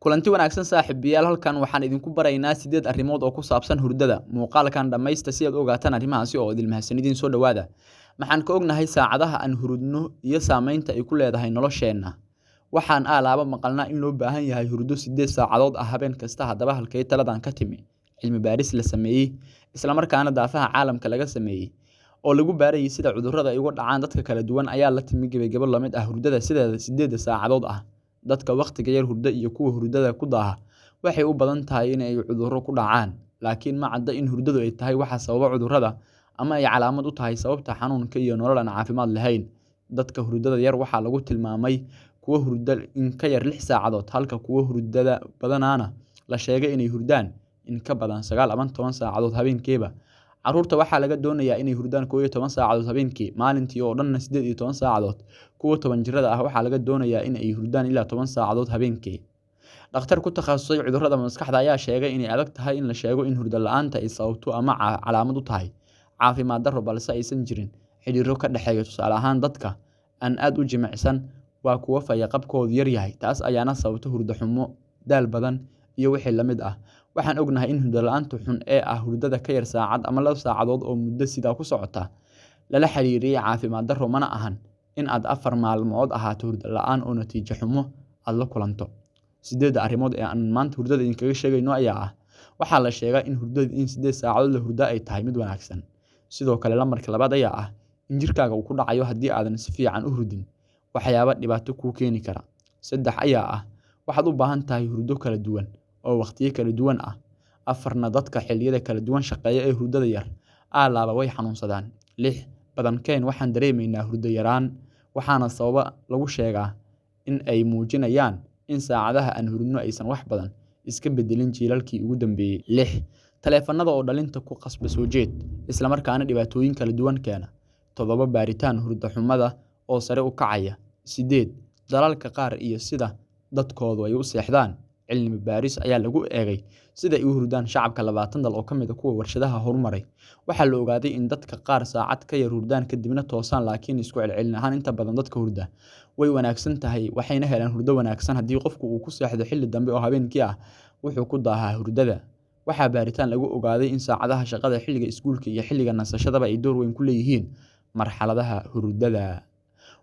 Kulanti wanaagsan saaxiibayaal halkan waxaan idinku baraynaa 8 arrimood oo ku saabsan hurdada. Muuqaalkan dhamaysta si aad u ogaataan arrimahaasi oo idil mahadsanidin soo dhawaada. Maxaan ka ognahay saacadaha aan hurudno iyo saameynta ay ku leedahay nolosheena. Waxaan alaaba maqalnaa in loo baahan yahay hurdo 8 saacadood ah habeen kasta haddaba halkay taladan ka timi. Cilmi baaris la sameeyay isla markaana daafaha caalamka laga sameeyay oo lagu baarayay sida cudurrada ay uga dhacaan dadka kala duwan ayaa la timi gabagabo la mid ah hurdada sideeda 8 saacadood ah. Dadka waqtiga yar hurda iyo kuwa hurdada ku daaha waxay u badan tahay in ay cudurro ku dhacaan, laakiin ma cadda in hurdadu ay tahay waxa sababa cudurrada ama ay calaamad u tahay sababta xanuunka iyo nolol aan caafimaad lahayn. Dadka hurdada yar waxaa lagu tilmaamay kuwa hurda in ka yar 6 saacadood halka kuwa hurdada badanaana la sheegay inay hurdaan in ka badan 9 ama 10 saacadood habeenkiiba. Carruurta waxaa laga doonayaa inay hurdaan 11 saacadood habeenkii, maalintii oo dhan 18 saacadood. Kuwa 10 jirada ah waxaa laga doonayaa in ay hurdaan ilaa 10 saacadood habeenkii. Dhakhtar ku takhasusay cudurrada maskaxda ayaa sheegay inay adag tahay in la sheego in hurdo la'aanta ay sababto ama calaamad u tahay caafimaad darro balse aysan jirin xiriiro ka dhexeeya. Tusaale ahaan, dadka aan aad u jimicsan waa kuwa fayaqabkoodu yar yahay, taas ayaana sababta hurdo xumo, daal badan iyo wixii la mid ah. Waxaan ognahay in hurdo la'aanta xun ee ah hurdada ka yar saacad ama 2 saacadood oo muddo sidaa ku socota lala xiriiriyay caafimaad darro, mana ahan in aad 4 maalmood ahaato hurdo la'aan oo natiijo xumo aad la kulanto. 8 arrimood ee aan maanta hurdada idinkaga sheegayno ayaa ah: waxaa la sheegaa in hurdada in 8 saacadood la hurdaa ay tahay mid wanaagsan. Sidoo kale lambarka labaad ayaa ah in jirkaaga uu ku dhacayo haddii aadan si fiican u hurdin waxyaabo dhibaato kuu keeni kara. 3 ayaa ah waxaad u baahan tahay hurdo kala duwan oo waqtiyo kala duwan ah. 4 dadka xilliyada kala duwan shaqeeya ee hurdada yar alaaba way xanuunsadaan. 6 badankeen waxaan dareemaynaa hurdo yaraan, waxaana sababa lagu sheegaa in ay muujinayaan in saacadaha aan hurdno aysan wax badan iska bedelin jiilalkii ugu dambeeyay. 6 taleefannada oo dhalinta ku qasba soo jeed isla markaana dhibaatooyin kala duwan keena. 7 baaritaan hurdo xumada oo sare u kacaya. 8 dalalka qaar iyo sida dadkoodu ay u seexdaan. Cilmi baaris ayaa lagu eegay sida ay u hurdaan shacabka 20 dal oo ka mid ah kuwa warshadaha horumaray. Waxaa la ogaaday in dadka qaar saacad ka yar hurdaan kadibna toosaan, laakiin isku celcelin ahaan inta badan dadka hurda way wanaagsan tahay waxayna helaan hurdo wanaagsan haddii qofku uu ku seexdo xilli dambe oo habeenkii ah. Wuxuu ku daahaa hurdada. Waxaa baaritaan lagu ogaaday in saacadaha shaqada, xilliga iskuulka iyo xilliga nasashadaba ay door weyn ku leeyihiin marxaladaha hurdada.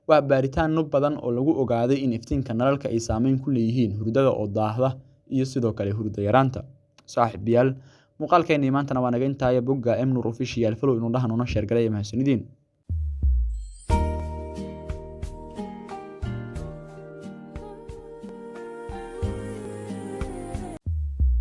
Waa baaritaanno badan oo lagu ogaaday in iftiinka nalalka ay saameyn ku leeyihiin hurdada oo daahda iyo sidoo kale hurdo yaraanta. Saaxiibayaal, muuqaalkeennii maantana waa naga intaaya. Bogga Mnur Official follow inuu dhahan una share gareeyo mahadsanidin.